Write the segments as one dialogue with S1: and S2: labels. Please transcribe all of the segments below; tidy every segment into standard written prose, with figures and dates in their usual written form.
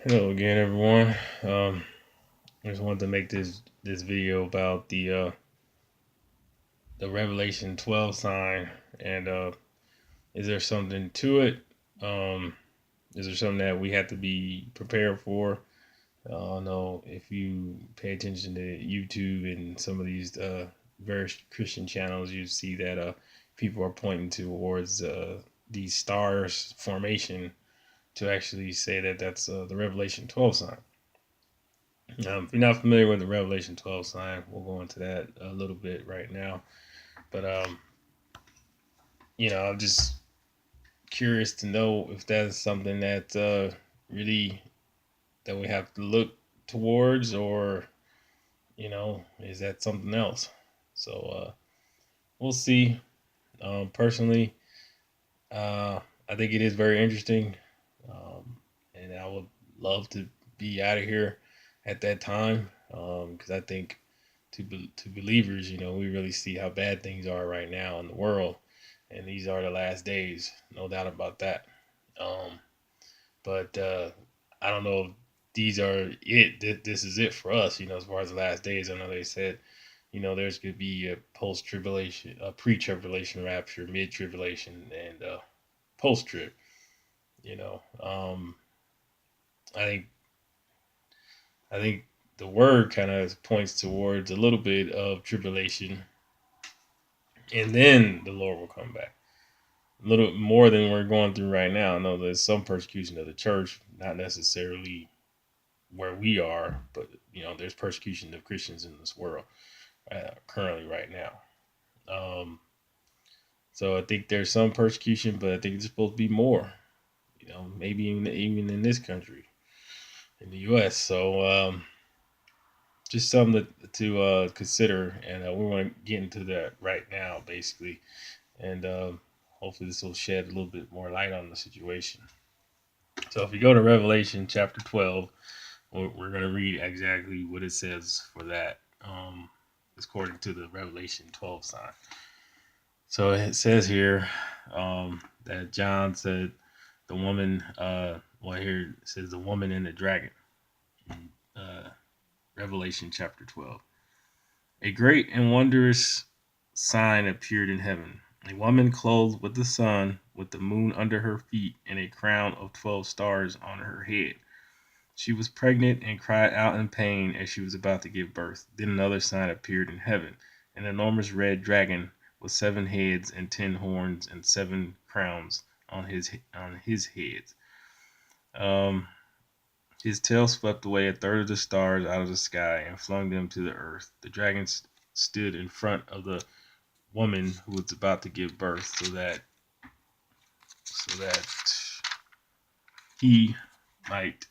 S1: Hello again, everyone. I just wanted to make this video about the Revelation 12 sign, and is there something to it? Um, is there something that we have to be prepared for? I know if you pay attention to YouTube and some of these various Christian channels, you see that people are pointing towards these stars formation to actually say that that's the Revelation 12 sign. If you're not familiar with the Revelation 12 sign, we'll go into that a little bit right now. But I'm just curious to know if that's something that really that we have to look towards, or is that something else? So we'll see. Personally, I think it is very interesting, and I would love to be out of here at that time because I think to believers, we really see how bad things are right now in the world, and these are the last days, no doubt about that. Um, but I don't know if these are it. This is it for us, as far as the last days. I know they said, there's going to be a post tribulation, a pre tribulation rapture, mid tribulation, and post trib. You know, um, I think I think the word kind of points towards a little bit of tribulation, and then the Lord will come back. A little more than we're going through right now. I know there's some persecution of the church, not necessarily where we are, but there's persecution of Christians in this world currently right now. Um, so I think there's some persecution, but I think there's supposed to be more. Maybe even in this country, in the U.S. So just something to consider, and we want to get into that right now, basically, and hopefully this will shed a little bit more light on the situation. So if you go to Revelation chapter 12, we're going to read exactly what it says for that, according to the Revelation 12 sign. So it says here that John said the woman, here it says the woman and the dragon, in, Revelation chapter 12. A great and wondrous sign appeared in heaven. A woman clothed with the sun, with the moon under her feet, and a crown of 12 stars on her head. She was pregnant and cried out in pain as she was about to give birth. Then another sign appeared in heaven, an enormous red dragon with 7 heads and 10 horns and 7 crowns on his heads. His tail swept away a third of the stars out of the sky and flung them to the earth. The dragon stood in front of the woman who was about to give birth, so that he might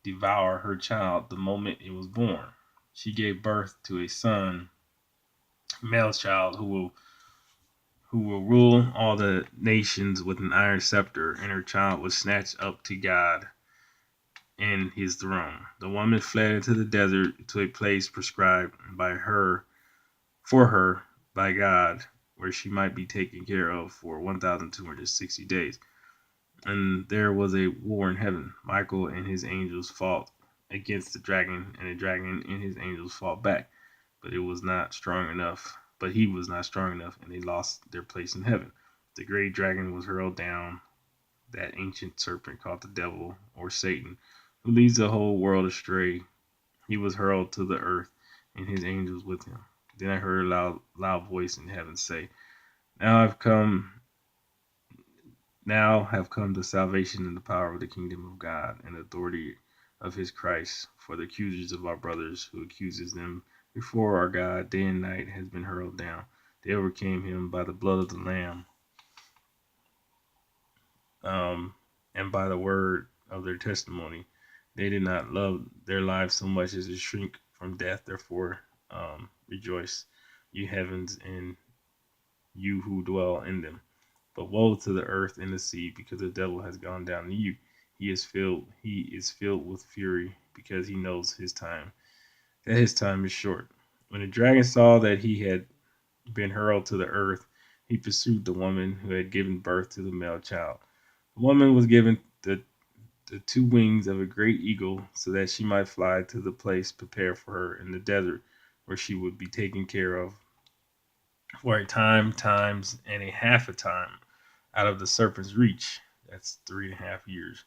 S1: devour her child the moment it was born. She gave birth to a son, male child, who will rule all the nations with an iron scepter, and her child was snatched up to God and his throne. The woman fled into the desert to a place prescribed for her by God, where she might be taken care of for 1,260 days. And there was a war in heaven. Michael and his angels fought against the dragon, and the dragon and his angels fought back. But it was not strong enough. But he was not strong enough, and they lost their place in heaven. The great dragon was hurled down, that ancient serpent called the devil, or Satan, who leads the whole world astray. He was hurled to the earth, and his angels with him. Then I heard a loud voice in heaven say, Now I've come Now have come the salvation and the power of the kingdom of God and the authority of his Christ. For the accusers of our brothers, who accuses them before our God day and night, has been hurled down. They overcame him by the blood of the Lamb, and by the word of their testimony. They did not love their lives so much as to shrink from death. Therefore, rejoice, you heavens, and you who dwell in them. But woe to the earth and the sea, because the devil has gone down to you. He is filled with fury, because he knows that his time is short. When the dragon saw that he had been hurled to the earth, he pursued the woman who had given birth to the male child. The woman was given the two wings of a great eagle so that she might fly to the place prepared for her in the desert, where she would be taken care of for a time, times, and a half a time out of the serpent's reach. That's 3.5 years.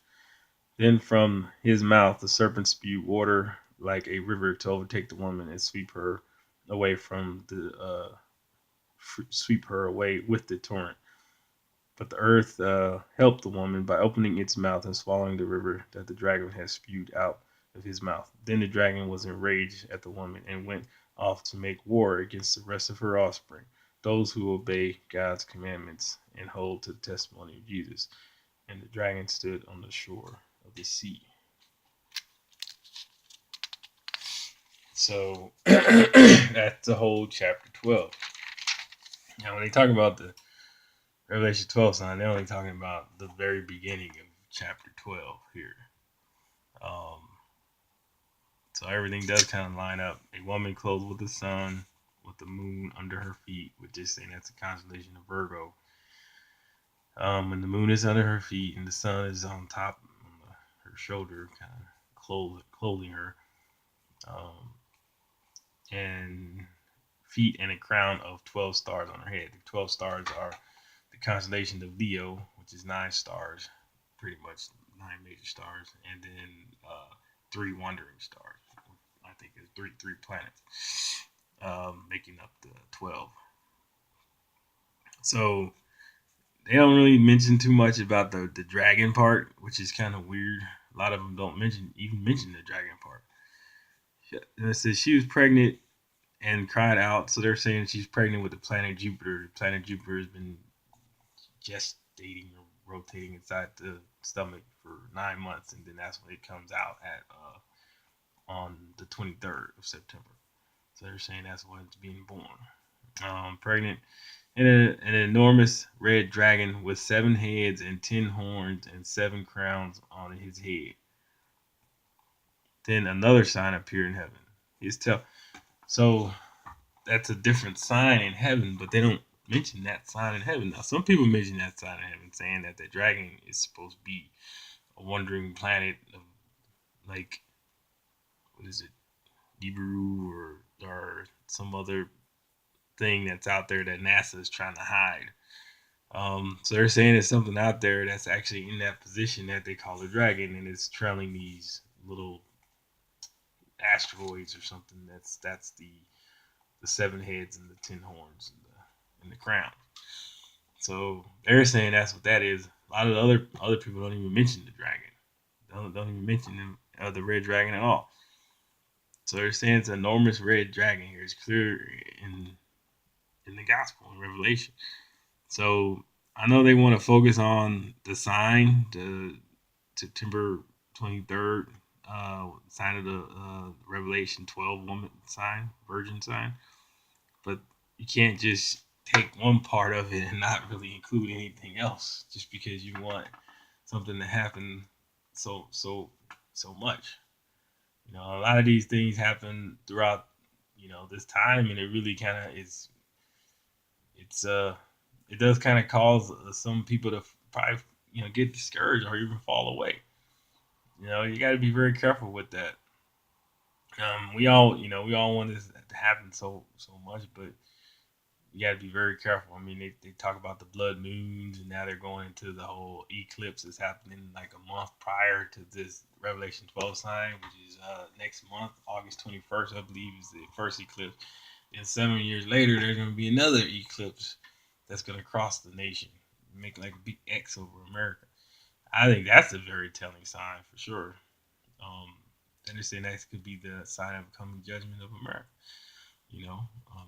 S1: Then from his mouth the serpent spewed water like a river to overtake the woman and sweep her away with the torrent. But the earth helped the woman by opening its mouth and swallowing the river that the dragon had spewed out of his mouth. Then the dragon was enraged at the woman and went off to make war against the rest of her offspring, those who obey God's commandments and hold to the testimony of Jesus. And the dragon stood on the shore of the sea. So that's the whole chapter 12. Now, when they talk about the Revelation 12 sign, they're only talking about the very beginning of chapter 12 here. Um, so everything does kind of line up. A woman clothed with the sun, with the moon under her feet, which is saying that's a constellation of Virgo. And the moon is under her feet, and the sun is on top of her shoulder, kind of clothing her. And feet and a crown of 12 stars on her head. The 12 stars are the constellation of Leo, which is 9 stars, pretty much 9 major stars, and then 3 wandering stars. I think it's three planets, making up the 12. So they don't really mention too much about the dragon part, which is kind of weird. A lot of them don't mention the dragon part. It says she was pregnant and cried out. So they're saying she's pregnant with the planet Jupiter. The planet Jupiter has been gestating or rotating inside the stomach for 9 months, and then that's when it comes out at on the 23rd of September. So they're saying that's when it's being born. Pregnant, and an enormous red dragon with 7 heads and 10 horns and 7 crowns on his head. Then another sign appeared in heaven. His tail. So that's a different sign in heaven, but they don't mention that sign in heaven. Now, some people mention that sign in heaven, saying that the dragon is supposed to be a wandering planet of, like, what is it, Nibiru or some other thing that's out there that NASA is trying to hide. So they're saying there's something out there that's actually in that position that they call a dragon, and it's trailing these little asteroids or something. That's the 7 heads and the 10 horns and the crown. So they're saying that's what that is. A lot of the other people don't even mention the dragon. Don't even mention the red dragon at all. So they're saying it's an enormous red dragon here. It's clear in the gospel in Revelation. So I know they want to focus on the sign, the September 23rd sign of the Revelation 12 woman sign, virgin sign. But you can't just take one part of it and not really include anything else just because you want something to happen so much. A lot of these things happen throughout this time, and it really kind of it does kind of cause some people to probably get discouraged or even fall away. You got to be very careful with that. We all want this to happen so much, but you got to be very careful. I mean, they talk about the blood moons, and now they're going into the whole eclipse that's happening like a month prior to this Revelation 12 sign, which is next month, August 21st, I believe, is the first eclipse. And 7 years later, there's going to be another eclipse that's going to cross the nation, make like a big X over America. I think that's a very telling sign for sure. Um, and they're saying that could be the sign of coming judgment of America.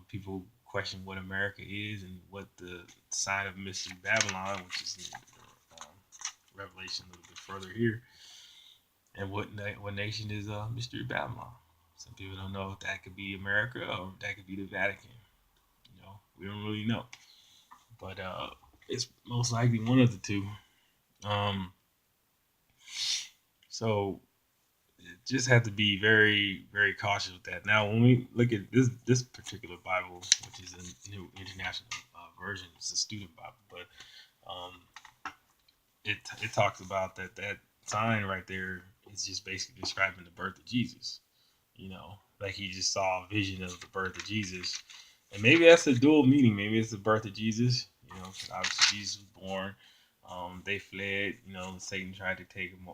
S1: People question what America is and what the sign of mystery Babylon, which is in Revelation a little bit further here, and what nation is mystery Babylon. Some people don't know if that could be America or if that could be the Vatican. We don't really know, but it's most likely one of the two. Um, so just have to be very, very cautious with that. Now, when we look at this particular Bible, which is a New International Version, it's a student Bible, but it talks about that sign right there is just basically describing the birth of Jesus. Like he just saw a vision of the birth of Jesus. And maybe that's a dual meaning. Maybe it's the birth of Jesus. 'Cause obviously Jesus was born. They fled. Satan tried to take him.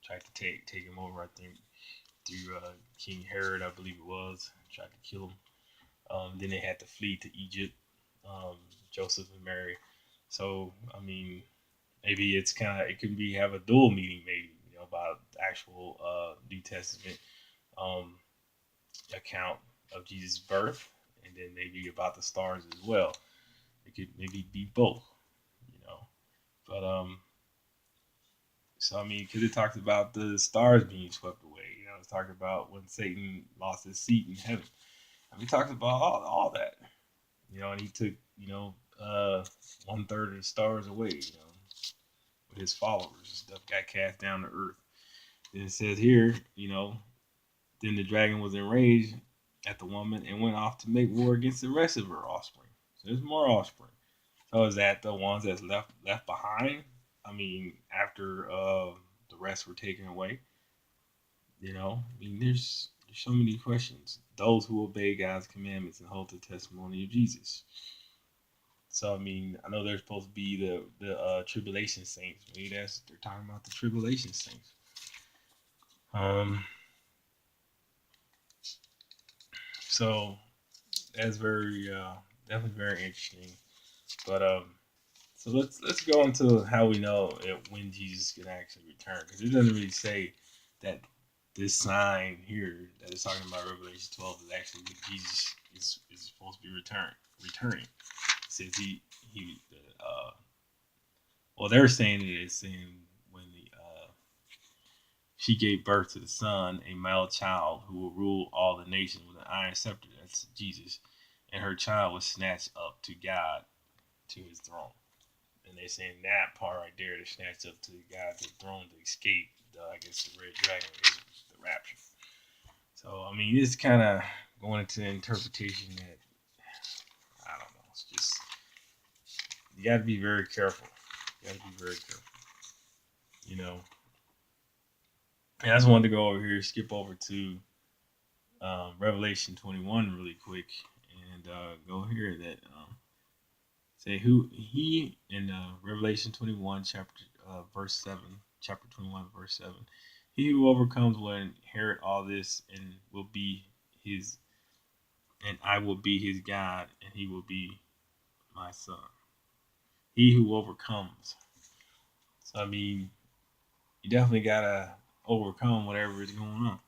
S1: Tried to take him over. I think through King Herod, I believe it was. Tried to kill him. Then they had to flee to Egypt. Um, Joseph and Mary. So I mean, maybe it's kind of it can be have a dual meaning. Maybe about the actual New Testament um, account of Jesus' birth, and then maybe about the stars as well. It could maybe be both, you know. But so I mean, because it talks about the stars being swept away. It's talking about when Satan lost his seat in heaven. I mean, it talks about all that. And he took 1/3 of the stars away. With his followers, stuff got cast down to earth. Then it says here, then the dragon was enraged at the woman and went off to make war against the rest of her offspring. So there's more offspring. So is that the ones that's left behind? I mean, after the rest were taken away, I mean, there's so many questions. Those who obey God's commandments and hold the testimony of Jesus. So I mean, I know there's supposed to be the tribulation saints. Maybe they're talking about the tribulation saints. Um, so that's very definitely very interesting. But so let's go into how we know when Jesus can actually return, because it doesn't really say that this sign here that is talking about Revelation 12 is actually when Jesus is supposed to be returning. It says he well, they're saying it's saying when she gave birth to the son, a male child who will rule all the nations with an iron scepter. That's Jesus, and her child was snatched up to God, to his throne. And they're saying that part right there to snatch up to God's throne to escape, I guess, the red dragon is the rapture. So, I mean, it's kind of going into interpretation that, I don't know, it's just, you got to be very careful. You got to be very careful, you know. And I just wanted to go over here, skip over to Revelation 21 really quick, and go here that say who he in Revelation 21 verse 7, chapter 21 verse 7. He who overcomes will inherit all this and will be his, and I will be his God, and he will be my son. He who overcomes. So I mean, you definitely gotta overcome whatever is going on,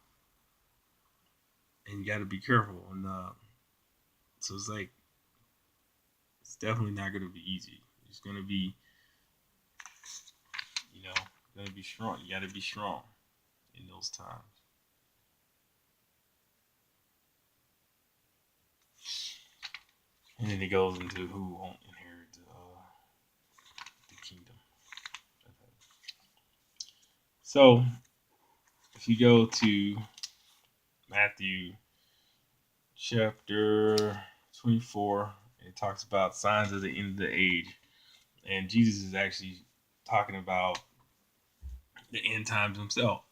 S1: and you gotta be careful. And so it's like it's definitely not gonna be easy. It's gonna be, you know, gonna be strong. You gotta be strong in those times. And then it goes into who won't inherit the kingdom. So if you go to Matthew chapter 24, it talks about signs of the end of the age. And Jesus is actually talking about the end times himself.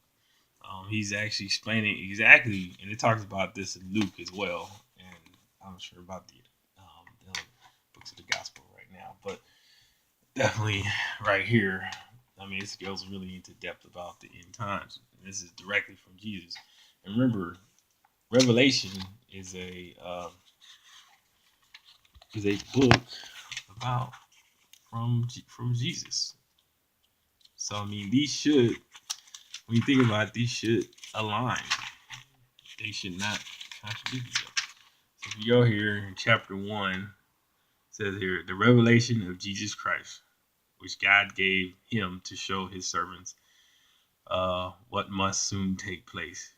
S1: He's actually explaining exactly, and it talks about this in Luke as well. And I'm not sure about the other books of the gospel right now, but definitely right here. I mean, it goes really into depth about the end times. And this is directly from Jesus. And remember, Revelation is a book about from Jesus. So I mean, these should, when you think about it, these should align. They should not contradict each other. So if you go here in chapter 1, it says here, the revelation of Jesus Christ, which God gave him to show his servants what must soon take place.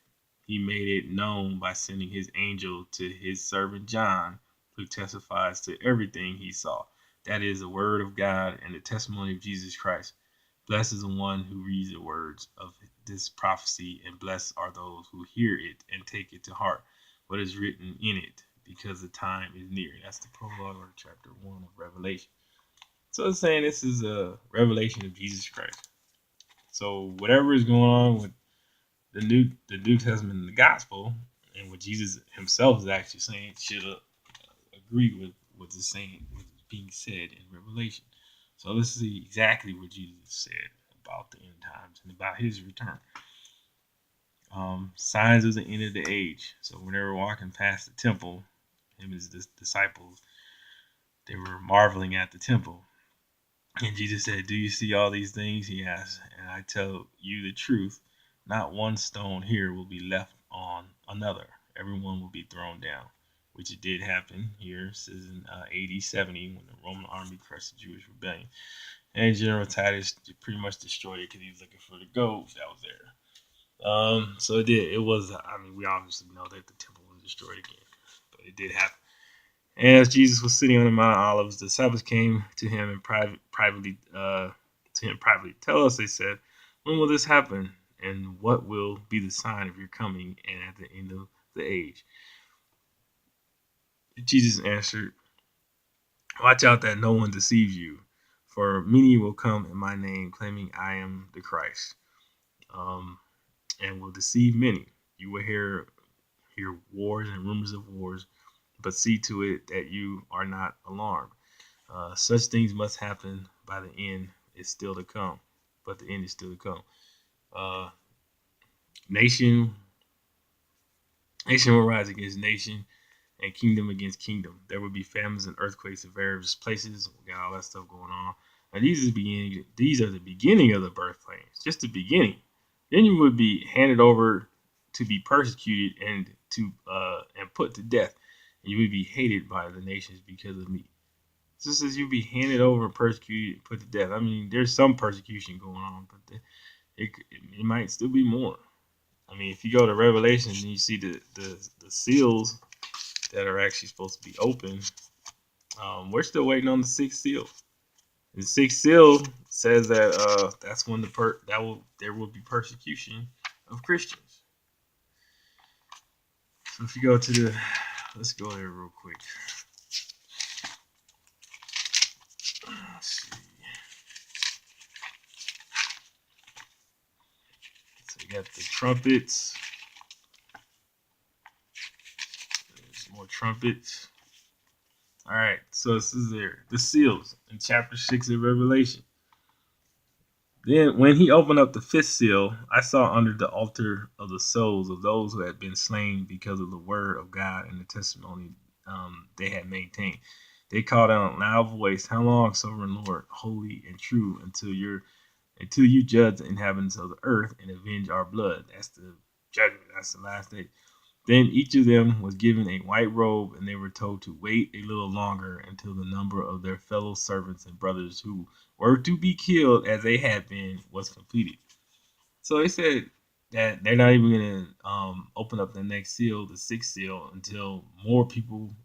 S1: He made it known by sending his angel to his servant John, who testifies to everything he saw. That is the word of God and the testimony of Jesus Christ. Blessed is the one who reads the words of this prophecy, and blessed are those who hear it and take it to heart what is written in it, because the time is near. That's the prologue or chapter 1 of Revelation. So it's saying this is a revelation of Jesus Christ. So whatever is going on with the New Testament and the Gospel, and what Jesus Himself is actually saying, should agree with what is saying, what is being said in Revelation. So let's see exactly what Jesus said about the end times and about His return. Signs of the end of the age. So when they were walking past the temple, Him and His disciples, they were marveling at the temple. And Jesus said, "Do you see all these things?" He asked. "And I tell you the truth, not one stone here will be left on another. Everyone will be thrown down," which it did happen here. It says in AD 70 when the Roman army crushed the Jewish rebellion. And General Titus pretty much destroyed it because he was looking for the gold that was there. So it did. It was, I mean, we obviously know that the temple was destroyed again, but it did happen. And as Jesus was sitting on the Mount of Olives, the disciples came to him and privately tell us. They said, "When will this happen? And what will be the sign of your coming and at the end of the age?" Jesus answered, "Watch out that no one deceives you, for many will come in my name, claiming I am the Christ, um, and will deceive many. You will hear wars and rumors of wars, but see to it that you are not alarmed. Such things must happen, by the end is still to come. But the end is still to come. Uh, nation nation will rise against nation, and kingdom against kingdom. There will be famines and earthquakes in various places. We got all that stuff going on. And these are the beginning of the birth pains, just the beginning. Then you would be handed over to be persecuted and put to death. And you would be hated by the nations because of me. Just as you be handed over, persecuted, and put to death. I mean, there's some persecution going on, but it might still be more. I mean, if you go to Revelation and you see the seals that are actually supposed to be open, we're still waiting on the sixth seal. The sixth seal says that that's when there will be persecution of Christians. So if you go to let's go there real quick. Let's see. So you got the trumpets. There's more trumpets. All right, so this is there. The seals in chapter 6 of Revelation. Then, when he opened up the fifth seal, I saw under the altar of the souls of those who had been slain because of the word of God and the testimony they had maintained. They called out in a loud voice, "How long, sovereign Lord, holy and true, until you judge the inhabitants of the earth and avenge our blood?" That's the judgment. That's the last day. Then each of them was given a white robe, and they were told to wait a little longer until the number of their fellow servants and brothers who were to be killed as they had been was completed. So they said that they're not even going to open up the next seal, the sixth seal, until more people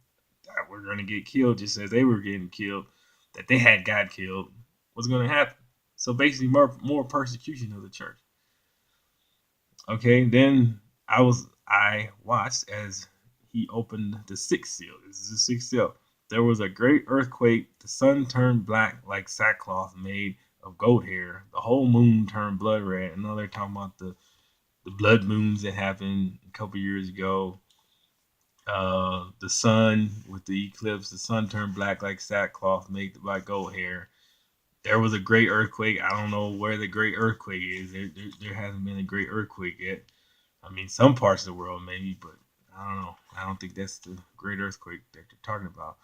S1: that were going to get killed, just as they were getting killed, that they had got killed, was going to happen. So basically, more persecution of the church. Okay, then I watched as he opened the sixth seal. This is the sixth seal. There was a great earthquake. The sun turned black like sackcloth made of goat hair. The whole moon turned blood red. And now they're talking about the blood moons that happened a couple years ago. The sun with the eclipse, the sun turned black like sackcloth made by goat hair. There was a great earthquake. I don't know where the great earthquake is. There hasn't been a great earthquake yet. I mean, some parts of the world maybe, but I don't know. I don't think that's the great earthquake that they're talking about.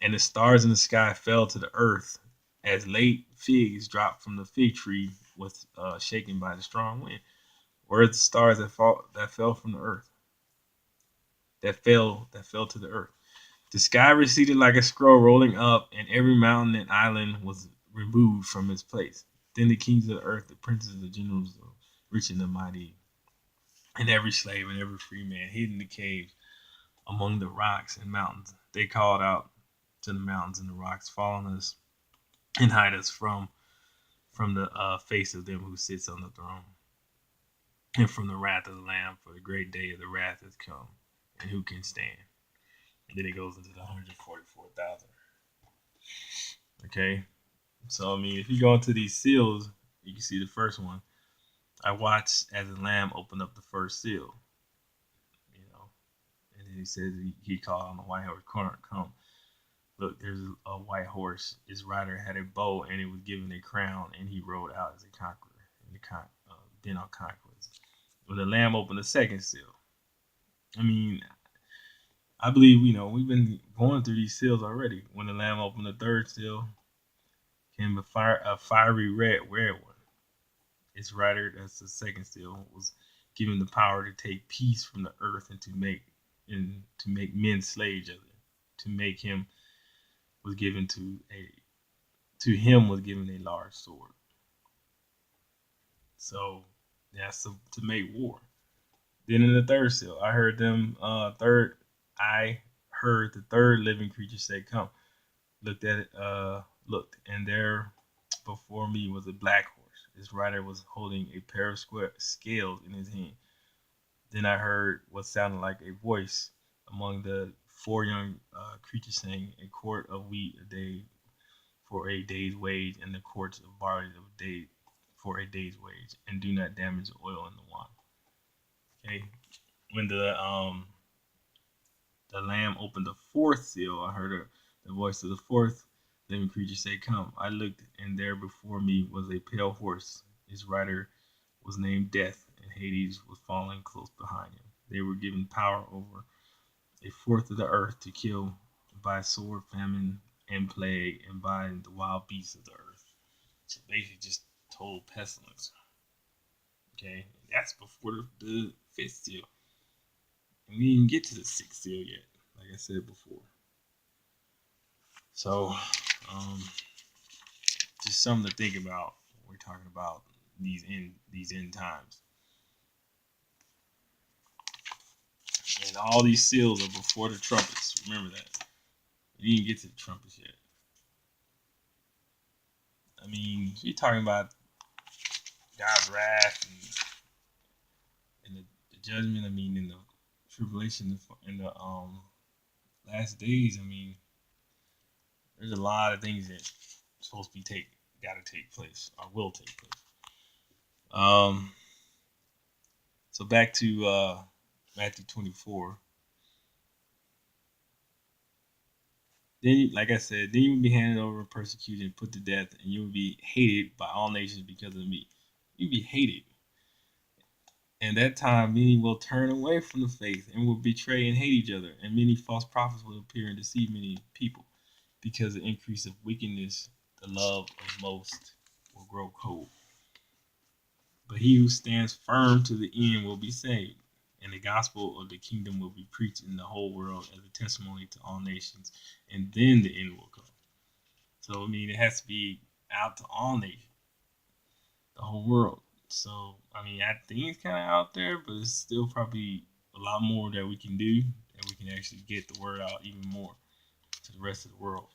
S1: And the stars in the sky fell to the earth as late figs dropped from the fig tree was shaken by the strong wind. Where are the stars that fell from the earth? That fell to the earth. The sky receded like a scroll rolling up, and every mountain and island was removed from its place. Then the kings of the earth, the princes, the generals, the rich and the mighty, and every slave and every free man hid in the caves among the rocks and mountains. They called out to the mountains and the rocks, "Fall on us and hide us from the face of them who sits on the throne, and from the wrath of the Lamb, for the great day of the wrath has come, and who can stand?" And then it goes into the 144,000. Okay, so I mean, if you go into these seals, you can see the first one.
S2: I watched as the Lamb opened up the first seal, you know, and then he said he called on the white horse, come. Look, there's a white horse. His rider had a bow, and he was given a crown, and he rode out as a conqueror. And the then on conquest. When the Lamb opened the second seal, I mean, I believe we've been going through these seals already. When the Lamb opened the third seal, came a fiery red one. Its rider, that's the second seal, was given the power to take peace from the earth and to make men slaves of it. To make him was given to him was given a large sword. So that's to make war. Then in the third seal, I heard the third living creature say, "Come." Looked at it, looked, and there before me was a black horse. His rider was holding a pair of square scales in his hand. Then I heard what sounded like a voice among the four young creatures saying, "A quart of wheat a day for a day's wage, and the quarts of barley a day for a day's wage, and do not damage the oil in the wine." Okay. When the lamb opened the fourth seal, I heard the voice of the fourth living creature say, "Come." I looked, and there before me was a pale horse. His rider was named Death, and Hades was following close behind him. They were given power over a fourth of the earth to kill by sword, famine, and plague, and by the wild beasts of the earth. So basically, just total pestilence. Okay, that's before the fifth seal, and we didn't get to the sixth seal yet. Like I said before, so um, just something to think about when we're talking about these end times, and all these seals are before the trumpets. Remember that. We didn't get to the trumpets yet. I mean, you're talking about God's wrath and the judgment. I mean, in the tribulation, in the last days. I mean, there's a lot of things that supposed to be got to take place or will take place. Um, so back to Matthew 24. Then, like I said, then you will be handed over, persecuted, and put to death, and you will be hated by all nations because of me. You'll be hated. And that time, many will turn away from the faith and will betray and hate each other, and many false prophets will appear and deceive many people. Because of the increase of wickedness, the love of most will grow cold. But he who stands firm to the end will be saved. And the gospel of the kingdom will be preached in the whole world as a testimony to all nations, and then the end will come. So I mean, it has to be out to all nations, the whole world. So I mean, I think it's kind of out there, but it's still probably a lot more that we can do, and we can actually get the word out even more to the rest of the world.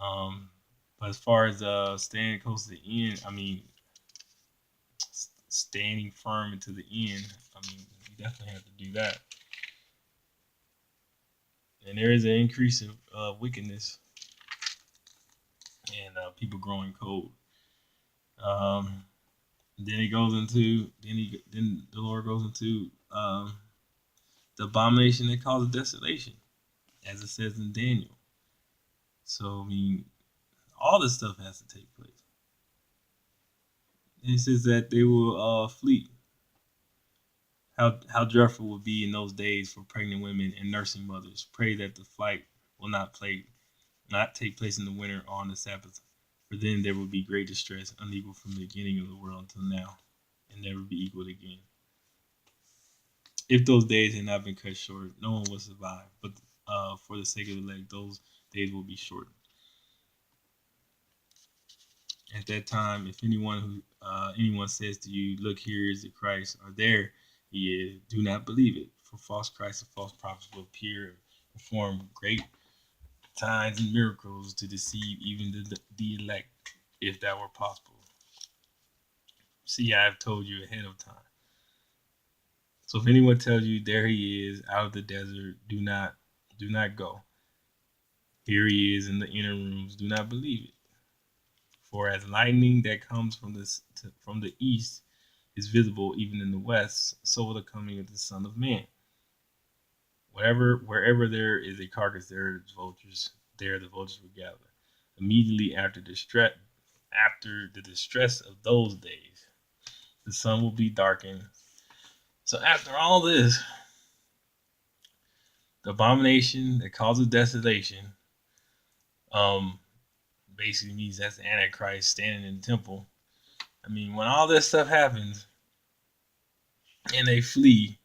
S2: Um, but as far as staying close to the end, I mean, standing firm into the end, I mean, you definitely have to do that. And there is an increase of wickedness and people growing cold. Um, then the Lord goes into the abomination that causes desolation, as it says in Daniel. So I mean, all this stuff has to take place. And it says that they will flee. How dreadful would be in those days for pregnant women and nursing mothers. Pray that the flight will not take place in the winter or on the Sabbath, for then there will be great distress, unequal from the beginning of the world until now, and never be equaled again. If those days had not been cut short, no one would survive. But for the sake of the elect, those days will be shortened. At that time, if anyone says to you, "Look, here is the Christ," or "There he is," do not believe it. For false Christs and false prophets will appear and perform great signs and miracles to deceive even the elect, if that were possible. See, I have told you ahead of time. So if anyone tells you, "There he is out of the desert," do not go. Here he is in the inner rooms, do not believe it. For as lightning that comes from the east is visible even in the west, so will the coming of the Son of Man. Wherever there is a carcass, there the vultures will gather. Immediately after the distress of those days, the sun will be darkened. So after all this, the abomination that causes desolation, um, basically means that's the Antichrist standing in the temple. I mean, when all this stuff happens and they flee,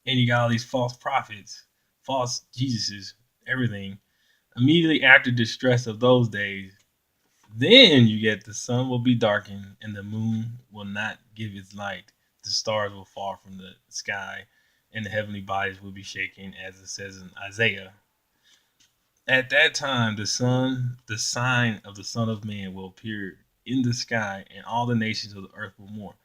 S2: and you got all these false prophets, false Jesuses, everything. Immediately after distress of those days, then you get the sun will be darkened and the moon will not give its light. The stars will fall from the sky and the heavenly bodies will be shaken, as it says in Isaiah. At that time, the sign of the Son of Man will appear in the sky, and all the nations of the earth will mourn.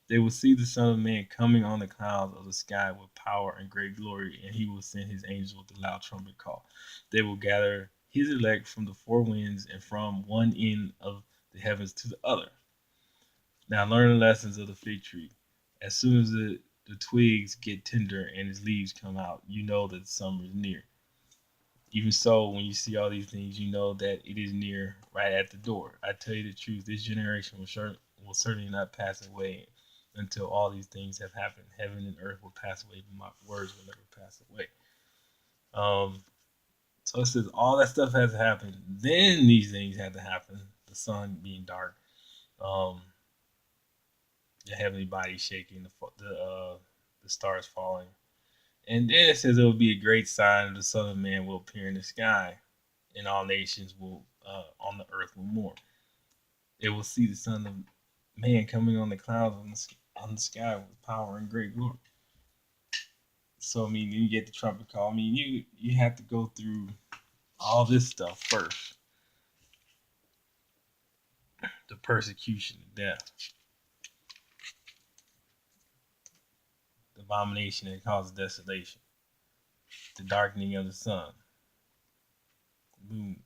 S2: They will see the Son of Man coming on the clouds of the sky with power and great glory, and he will send his angels with a loud trumpet call. They will gather his elect from the four winds and from one end of the heavens to the other. Now learn the lessons of the fig tree. As soon as the twigs get tender and its leaves come out, you know that summer is near. Even so, when you see all these things, you know that it is near, right at the door. I tell you the truth, this generation will certainly not pass away until all these things have happened. Heaven and earth will pass away, but my words will never pass away. Um, so it says all that stuff has to happen. Then these things had to happen. The sun being dark, um, the heavenly body shaking, the stars falling, and then it says it will be a great sign of the Son of Man will appear in the sky, and all nations will on the earth will mourn. They will see the Son of Man coming on the clouds on the sky with power and great glory. So I mean, you get the trumpet call. I mean, you have to go through all this stuff first: the persecution, the death, the abomination that causes desolation, the darkening of the sun. Boom.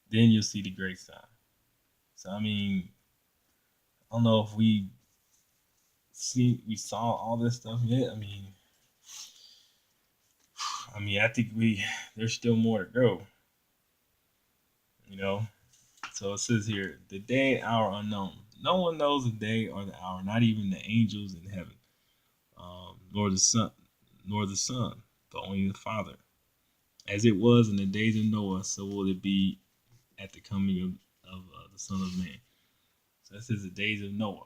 S2: Then you'll see the great sign. So I mean, I don't know if we saw all this stuff yet. I mean, I think there's still more to go. You know. So it says here, the day and hour unknown. No one knows the day or the hour, not even the angels in heaven, nor the son, but only the Father. As it was in the days of Noah, so will it be at the coming of the Son of Man. So that says the days of Noah.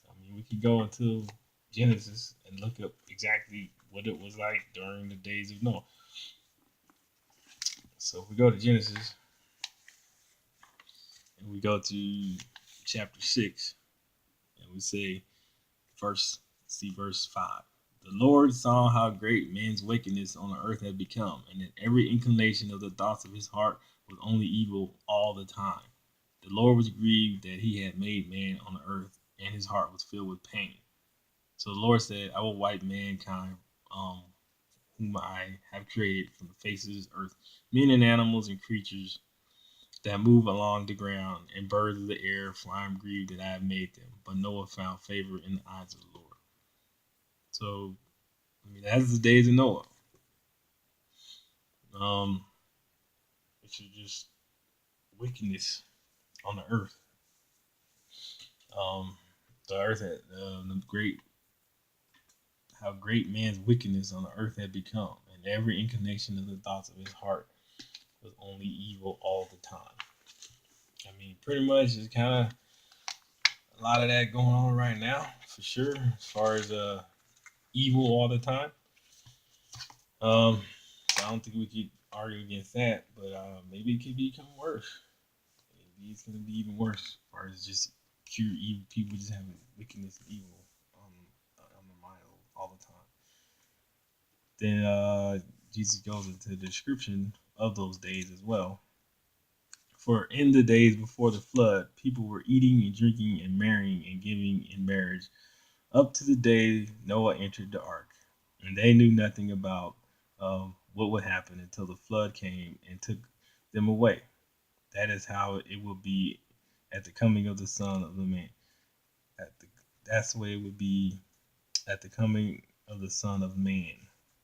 S2: So, I mean, we could go into Genesis and look up exactly what it was like during the days of Noah. So if we go to Genesis and we go to chapter 6 and we say verse 5. The Lord saw how great man's wickedness on the earth had become, and that every inclination of the thoughts of his heart was only evil all the time. The Lord was grieved that he had made man on the earth, and his heart was filled with pain. So the Lord said, I will wipe mankind, um, whom I have created from the face of this earth, men and animals and creatures that move along the ground, and birds of the air, for I am grieved that I have made them. But Noah found favor in the eyes of the Lord. So, I mean, that's the days of Noah. Um, which is just wickedness on the earth. Um, the earth had the great how great man's wickedness on the earth had become, and every inclination of the thoughts of his heart was only evil all the time. I mean, pretty much it's kind of a lot of that going on right now, for sure. As far as evil all the time, um, so I don't think we could argue against that. But maybe it could become worse. Maybe it's gonna be even worse as far as just pure evil people just having wickedness and evil on on their mind all the time. Then Jesus goes into the description of those days as well. For in the days before the flood, people were eating and drinking and marrying and giving in marriage up to the day Noah entered the ark. And they knew nothing about what would happen until the flood came and took them away. That is how it will be at the coming of the Son of the Man. At the, that's the way it would be at the coming of the Son of Man.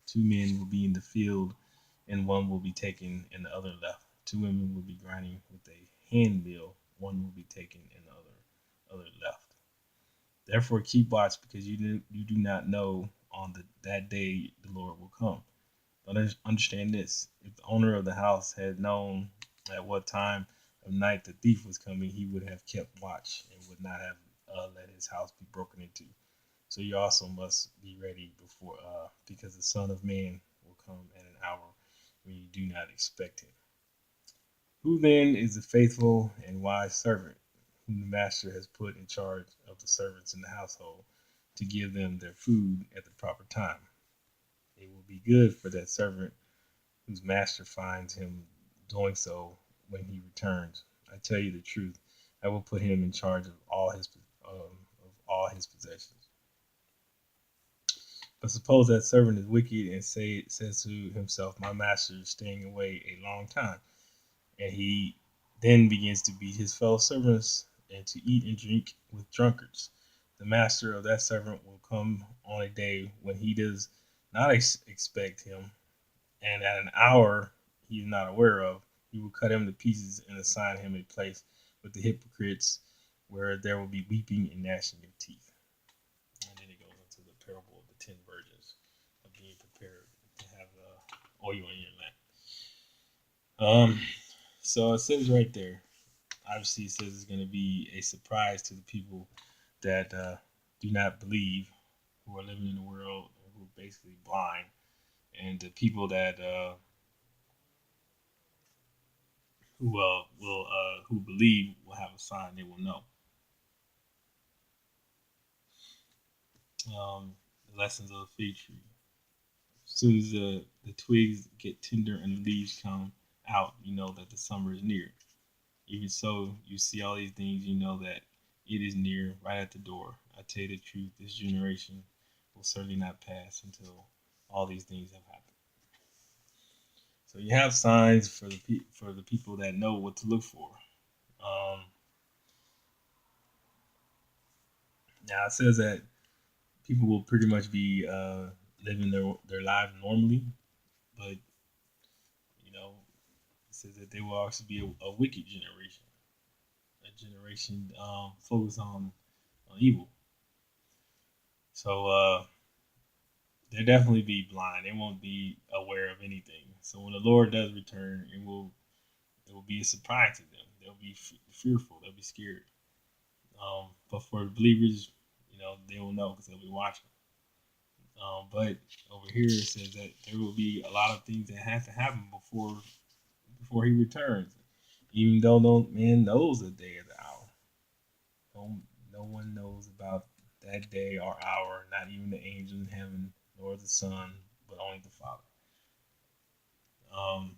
S2: Two men will be in the field, and one will be taken, and the other left. Two women will be grinding with a hand mill, one will be taken, and the other left. Therefore, keep watch, because you do not know on that day the Lord will come. But understand this: if the owner of the house had known at what time of night the thief was coming, he would have kept watch and would not have let his house be broken into. So you also must be ready because the Son of Man will come at an hour when you do not expect him. Who then is the faithful and wise servant whom the master has put in charge of the servants in the household to give them their food at the proper time? It will be good for that servant whose master finds him doing so when he returns. I tell you the truth, I will put him in charge of all his possessions. But suppose that servant is wicked and says to himself, "My master is staying away a long time," and he then begins to beat his fellow servants and to eat and drink with drunkards. The master of that servant will come on a day when he does not expect him, and at an hour he is not aware of. He will cut him to pieces and assign him a place with the hypocrites, where there will be weeping and gnashing of teeth. And then it goes into the parable of the 10 virgins of being prepared to have oil in your lamp. Um, so it says right there. Obviously, it says it's going to be a surprise to the people that do not believe, who are living in the world, who are basically blind, and the people that who believe will have a sign they will know. The lessons of the fig tree. As soon as the twigs get tender and the leaves come out, you know that the summer is near. Even so, you see all these things, you know that it is near, right at the door. I tell you the truth, this generation will certainly not pass until all these things have happened. So you have signs for the people that know what to look for. Um, Now it says that people will pretty much be living their lives normally, but you know it says that they will also be a wicked generation, a generation focused on evil. So they'll definitely be blind. They won't be aware of anything. So when the Lord does return, it will be a surprise to them. They'll be fearful. They'll be scared. But for believers, they will know because they'll be watching. But over here it says that there will be a lot of things that have to happen before he returns. Even though no man knows the day or the hour, no, no one knows about that day or hour. Not even the angels in heaven, nor the Son, but only the Father. Um,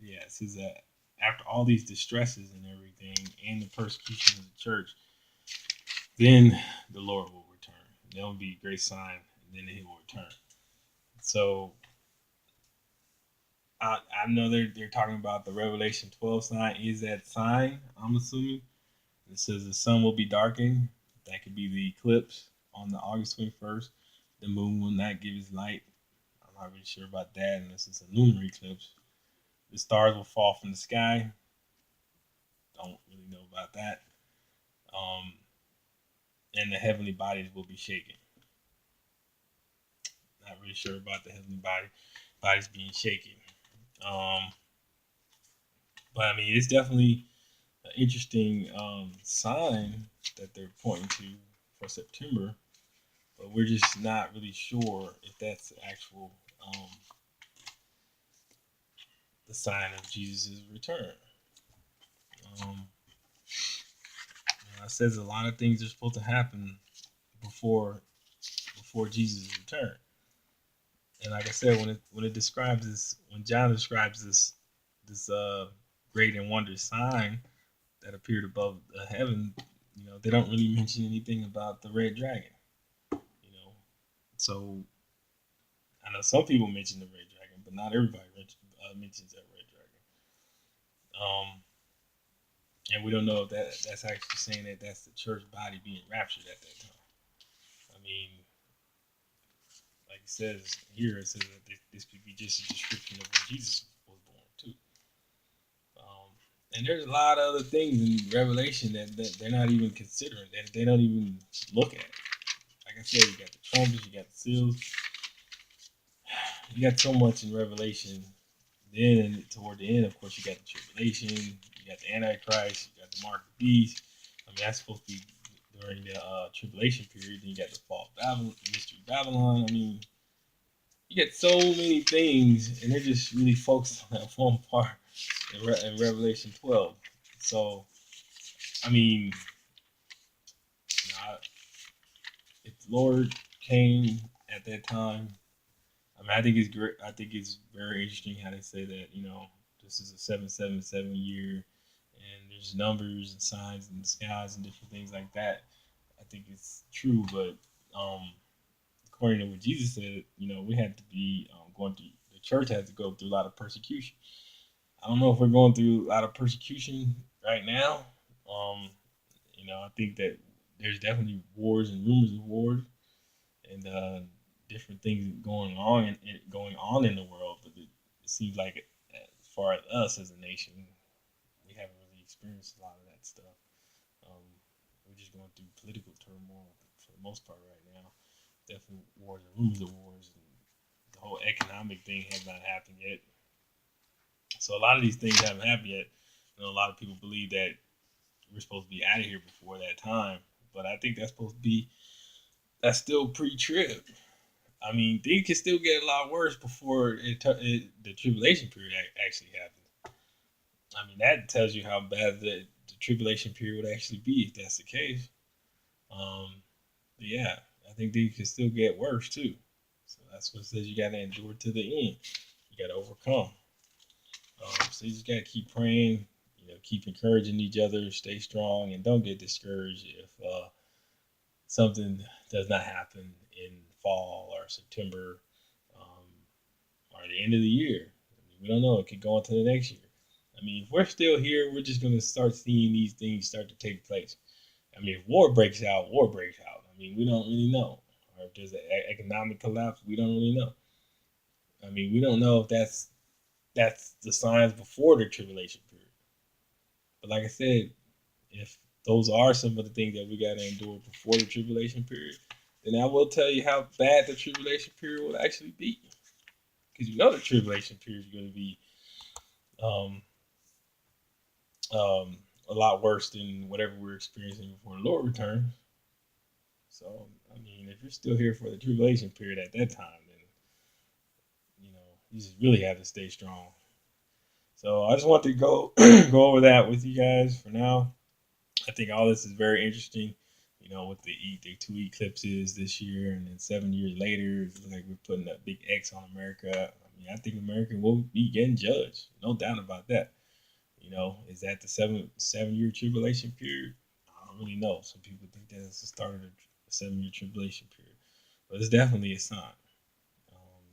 S2: yeah, it says that after all these distresses and everything, and the persecution of the church, then the Lord will return. That will be a great sign, and then He will return. So I know they're talking about the Revelation 12 sign. Is that sign? I'm assuming it says the sun will be darkened. That could be the eclipse on the August 21st. The moon will not give its light. I'm not really sure about that unless it's a lunar eclipse. The stars will fall from the sky. Don't really know about that. Um, and the heavenly bodies will be shaken. Not really sure about the heavenly bodies being shaken. Um, but I mean, it's definitely an interesting sign that they're pointing to for September, but we're just not really sure if that's the actual the sign of Jesus' return. Um, it says a lot of things are supposed to happen before Jesus' return, and like I said, when it describes this, when John describes this great and wondrous sign that appeared above the heaven, they don't really mention anything about the red dragon. You know, so I know some people mention the red dragon, but not everybody mentions that red dragon. Um, And we don't know if that's actually saying that that's the church body being raptured at that time. I mean, like it says here, it says that this could be just a description of when Jesus was born too. Um, and there's a lot of other things in Revelation that they're not even considering, that they don't even look at. Like I said, you got the trumpets, you got the seals, you got so much in Revelation. Then toward the end, of course, you got the tribulation, you got the Antichrist, you got the mark of the beast. I mean, that's supposed to be during the tribulation period. Then you got the fall of Babylon, the mystery of Babylon. I mean, you get so many things, and they're just really focused on that one part in Revelation 12. So, I mean, uh, if the Lord came at that time, I mean, I think it's great. I think it's very interesting how they say that, this is a 777 year, and there's numbers and signs in the skies and different things like that. I think it's true, but um, according to what Jesus said, we had to be going through. The church had to go through a lot of persecution. I don't know if we're going through a lot of persecution right now. Um, I think that there's definitely wars and rumors of wars and different things going on in the world. But it seems like, as far as us as a nation, we haven't really experienced a lot of that stuff. Um, we're just going through political turmoil for the most part right now. Definitely wars and rumors of wars, and the whole economic thing has not happened yet. So a lot of these things haven't happened yet. A lot of people believe that we're supposed to be out of here before that time, but I think that's still pre-trib. I mean, things can still get a lot worse before the tribulation period actually happens. I mean, that tells you how bad the tribulation period would actually be if that's the case. Um, but yeah, I think things can still get worse too. So that's what it says. You got to endure to the end. You got to overcome. So you just got to keep praying. Keep encouraging each other. Stay strong, and don't get discouraged if something does not happen in fall or September, um, or the end of the year. I mean, we don't know. It could go into the next year. I mean, if we're still here, we're just going to start seeing these things start to take place. I mean, if war breaks out, war breaks out. I mean, we don't really know. Or if there's an economic collapse, we don't really know. I mean, we don't know if that's the signs before the tribulation period. But like I said, if those are some of the things that we got to endure before the tribulation period, then I will tell you how bad the tribulation period will actually be. Because the tribulation period is going to be um, um, a lot worse than whatever we're experiencing before the Lord returns. So, I mean, if you're still here for the tribulation period at that time, then you just really have to stay strong. So, I just want to go go over that with you guys for now. I think all this is very interesting. With the two eclipses this year, and then 7 years later, it's like we're putting a big X on America. I mean, I think America will be getting judged, no doubt about that. Is that the 7 year tribulation period? I don't really know. Some people think that it's the start of the 7 year tribulation period, but it's definitely a sign.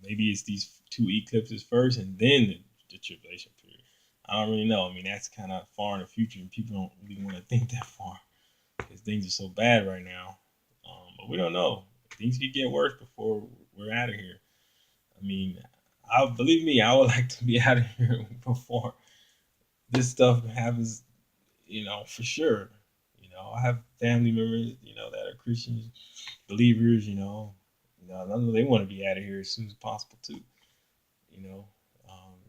S2: Maybe it's these two eclipses first, and then the tribulation period. I don't really know. I mean, that's kind of far in the future, and people don't really want to think that far because things are so bad right now. But we don't know. Things could get worse before we're out of here. I mean, I believe me, I would like to be out of here before this stuff happens. For sure. I have family members, that are Christians, believers. I know they want to be out of here as soon as possible too.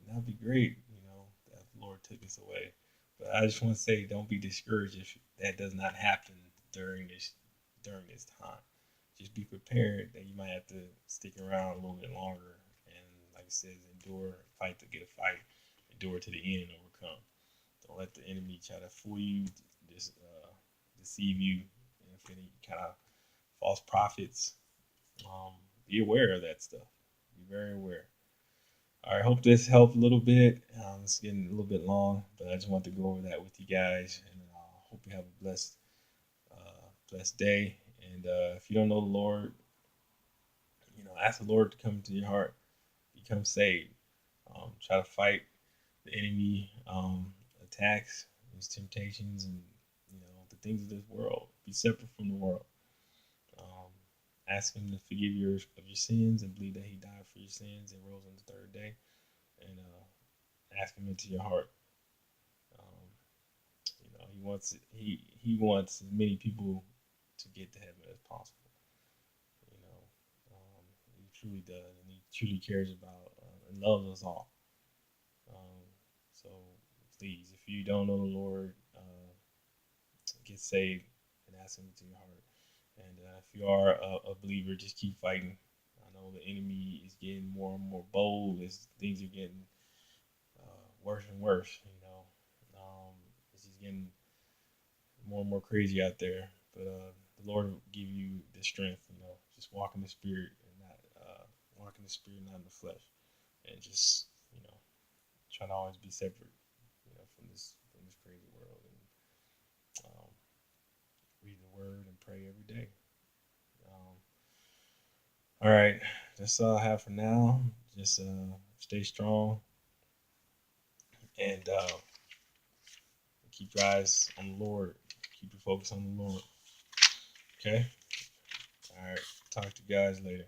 S2: That'd be great. That the Lord took us away. But I just want to say, don't be discouraged if that does not happen during this time. Just be prepared that you might have to stick around a little bit longer, and like I said, endure, fight to get a fight, endure to the end and overcome. Don't let the enemy try to fool you, just deceive you, and if any kind of false prophets. Be aware of that stuff. Be very aware. All right, hope this helped a little bit. It's getting a little bit long, but I just want to go over that with you guys, and hope you have a blessed day. And if you don't know the Lord, ask the Lord to come into your heart, become saved. Try to fight the enemy attacks. his temptations, and the things of this world. Be separate from the world. Um, Ask him to forgive your sins and believe that he died for your sins and rose on the third day, and ask him into your heart. Um, he wants as many people to get to heaven as possible. You know, he truly does, and he truly cares about and loves us all. Um, so please, if you don't know the Lord, get saved and ask Him into your heart. And if you are a believer, just keep fighting. I know the enemy is getting more and more bold as things are getting worse and worse. It's just getting more and more crazy out there. But the Lord will give you the strength. Just walk in the Spirit and not walk in the Spirit, not in the flesh, and just try to always be separate, from this crazy world, and read the Word and pray every day. Um, all right, that's all I have for now. Just stay strong and keep your eyes on the Lord. Keep your focus on the Lord. Okay. All right. Talk to you guys later.